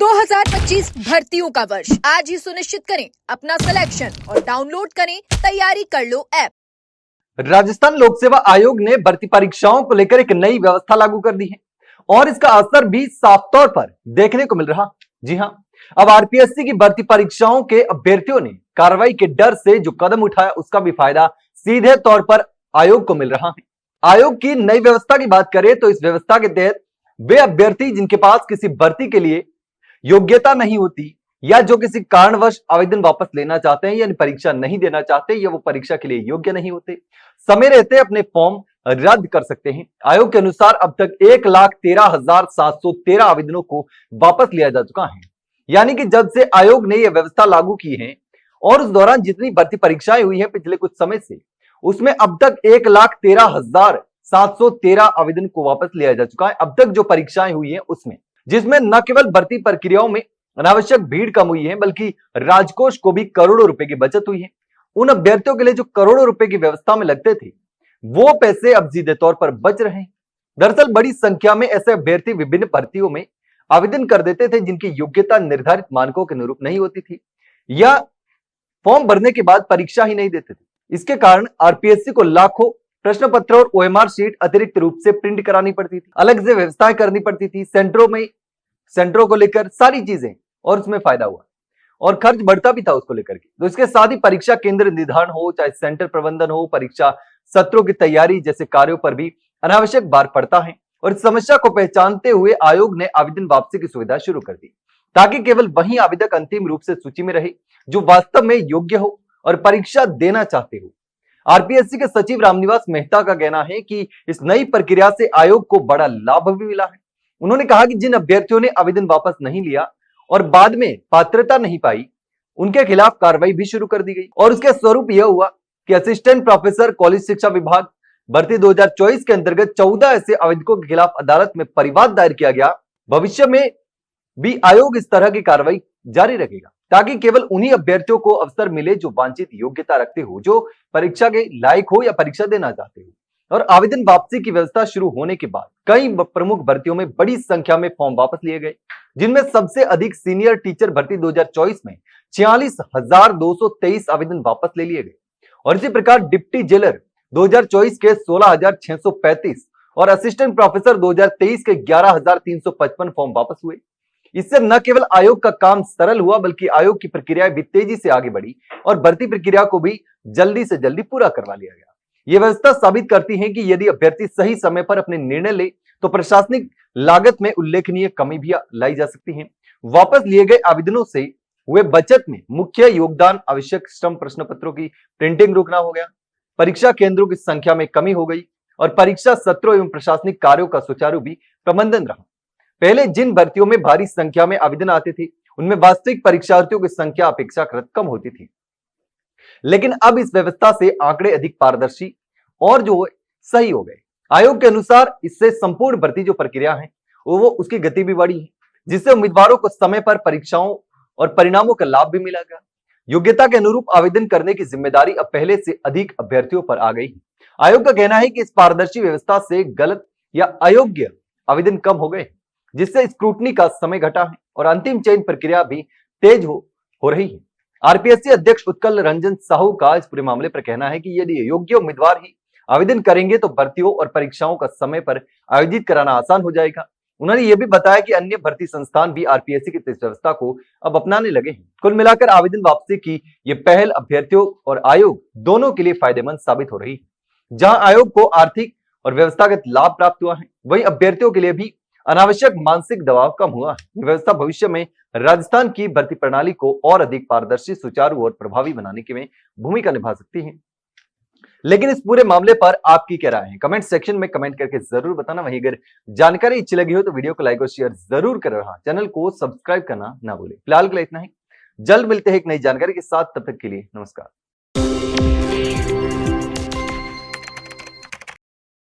2025 भर्तियों का वर्ष आज ही सुनिश्चित करें अपना सिलेक्शन और डाउनलोड करें तैयारी कर लो ऐप। राजस्थान लोक सेवा आयोग ने भर्ती परीक्षाओं को लेकर एक नई व्यवस्था लागू कर दी है और इसका असर भी साफ तौर पर देखने को मिल रहा। जी हां, अब आरपीएससी की भर्ती परीक्षाओं के अभ्यर्थियों ने कार्रवाई के डर से जो कदम उठाया उसका भी फायदा सीधे तौर पर आयोग को मिल रहा है। आयोग की नई व्यवस्था की बात करें तो इस व्यवस्था के तहत वे अभ्यर्थी जिनके पास किसी भर्ती के लिए योग्यता नहीं होती या जो किसी कारणवश आवेदन वापस लेना चाहते हैं यानी परीक्षा नहीं देना चाहते या वो परीक्षा के लिए योग्य नहीं होते, समय रहते अपने फॉर्म रद्द कर सकते हैं। आयोग के अनुसार अब तक 1,13,713 आवेदनों को वापस लिया जा चुका है। यानी कि जब से आयोग ने यह व्यवस्था लागू की है और उस दौरान जितनी भर्ती परीक्षाएं हुई हैं पिछले कुछ समय से, उसमें अब तक 1,13,713 आवेदन को वापस लिया जा चुका है। अब तक जो परीक्षाएं हुई हैं उसमें, जिसमें न केवल भर्ती प्रक्रियाओं में अनावश्यक भीड़ कम हुई है बल्कि राजकोष को भी करोड़ों रुपए की बचत हुई है। उन अभ्यर्थियों के लिए जो करोड़ों रुपए की व्यवस्था में लगते थे वो पैसे अब सीधे तौर पर बच रहे हैं। दरअसल बड़ी संख्या में ऐसे अभ्यर्थी विभिन्न भर्तियों में आवेदन कर देते थे जिनकी योग्यता निर्धारित मानकों के अनुरूप नहीं होती थी या फॉर्म भरने के बाद परीक्षा ही नहीं देते थे। इसके कारण आरपीएससी को लाखों प्रश्न पत्र और ओएमआर शीट अतिरिक्त रूप से प्रिंट करानी पड़ती थी, अलग से व्यवस्थाएं करनी पड़ती थी सेंटरों को लेकर सारी चीजें, और उसमें फायदा हुआ और खर्च बढ़ता भी था उसको लेकर के। तो इसके साथ ही परीक्षा केंद्र निर्धारण हो, चाहे सेंटर प्रबंधन हो, परीक्षा सत्रों की तैयारी जैसे कार्यों पर भी अनावश्यक भार पड़ता है। और इस समस्या को पहचानते हुए आयोग ने आवेदन वापसी की सुविधा शुरू कर दी ताकि केवल वही आवेदक अंतिम रूप से सूची में रहे जो वास्तव में योग्य हो और परीक्षा देना चाहते हो। आरपीएससी के सचिव रामनिवास मेहता का कहना है कि इस नई प्रक्रिया से आयोग को बड़ा लाभ भी मिला है। उन्होंने कहा कि जिन अभ्यर्थियों ने आवेदन वापस नहीं लिया और बाद में पात्रता नहीं पाई, उनके खिलाफ कार्रवाई भी शुरू कर दी गई और उसके स्वरूप यह हुआ कि असिस्टेंट प्रोफेसर कॉलेज शिक्षा विभाग भर्ती 2024 के अंतर्गत 14 ऐसे आवेदकों के खिलाफ अदालत में परिवाद दायर किया गया। भविष्य में भी आयोग इस तरह की कार्रवाई जारी रखेगा ताकि केवल उन्हीं अभ्यर्थियों को अवसर मिले जो वांछित योग्यता रखते हो, जो परीक्षा के लायक हो या परीक्षा देना चाहते हो। और आवेदन वापसी की व्यवस्था शुरू होने के बाद कई प्रमुख भर्तियों में बड़ी संख्या में फॉर्म वापस लिए गए, जिनमें सबसे अधिक सीनियर टीचर भर्ती 2024 में 46,223 आवेदन वापस ले लिए गए और इसी प्रकार डिप्टी जेलर 2024 के 16,635 और असिस्टेंट प्रोफेसर 2023 के 11,355 फॉर्म वापस हुए। इससे न केवल आयोग का काम सरल हुआ बल्कि आयोग की प्रक्रियाएं भी तेजी से आगे बढ़ी और भर्ती प्रक्रिया को भी जल्दी से जल्दी पूरा करवा लिया गया। यह व्यवस्था साबित करती है कि यदि अभ्यर्थी सही समय पर अपने निर्णय ले तो प्रशासनिक लागत में उल्लेखनीय कमी भी लाई जा सकती है। वापस लिए गए आवेदनों से हुए बचत में मुख्य योगदान आवश्यक श्रम प्रश्न पत्रों की प्रिंटिंग रोकना हो गया, परीक्षा केंद्रों की संख्या में कमी हो गई और परीक्षा सत्रों एवं प्रशासनिक कार्यों का सुचारू भी प्रबंधन रहा। पहले जिन भर्तियों में भारी संख्या में आवेदन आते थे उनमें वास्तविक परीक्षार्थियों की संख्या अपेक्षाकृत कम होती थी, लेकिन अब इस व्यवस्था से आंकड़े अधिक पारदर्शी और जो सही हो गए। आयोग के अनुसार इससे संपूर्ण भर्ती जो प्रक्रिया है वो उसकी गति भी बढ़ी है, जिससे उम्मीदवारों को समय पर परीक्षाओं और परिणामों का लाभ भी मिला गया। योग्यता के अनुरूप आवेदन करने की जिम्मेदारी अब पहले से अधिक अभ्यर्थियों पर आ गई है। आयोग का कहना है कि इस पारदर्शी व्यवस्था से गलत या अयोग्य आवेदन कम हो गए, जिससे स्क्रूटनी का समय घटा है और अंतिम चयन प्रक्रिया भी तेज हो रही है। आरपीएससी अध्यक्ष उत्कल रंजन साहू का इस पूरे मामले पर कहना है कि यदि योग्य उम्मीदवार ही आवेदन करेंगे तो भर्तियों और परीक्षाओं का समय पर आयोजित कराना आसान हो जाएगा। उन्होंने यह भी बताया कि अन्य भर्ती संस्थान भी आरपीएससी की इस व्यवस्था को अब अपनाने लगे हैं। कुल मिलाकर आवेदन वापसी की यह पहल अभ्यर्थियों और आयोग दोनों के लिए फायदेमंद साबित हो रही है। जहां आयोग को आर्थिक और व्यवस्थागत लाभ प्राप्त हुआ है, वहीं अभ्यर्थियों के लिए भी अनावश्यक मानसिक दबाव कम हुआ है। यह व्यवस्था भविष्य में राजस्थान की भर्ती प्रणाली को और अधिक पारदर्शी, सुचारू और प्रभावी बनाने में भूमिका निभा सकती है। लेकिन इस पूरे मामले पर आपकी क्या राय है? कमेंट सेक्शन में कमेंट करके जरूर बताना। वहीं अगर जानकारी अच्छी लगी हो तो वीडियो को लाइक और शेयर जरूर कर रहा, चैनल को सब्सक्राइब करना ना भूले। फिलहाल के लिए इतना ही, जल्द मिलते हैं एक नई जानकारी के साथ, तब तक के लिए नमस्कार।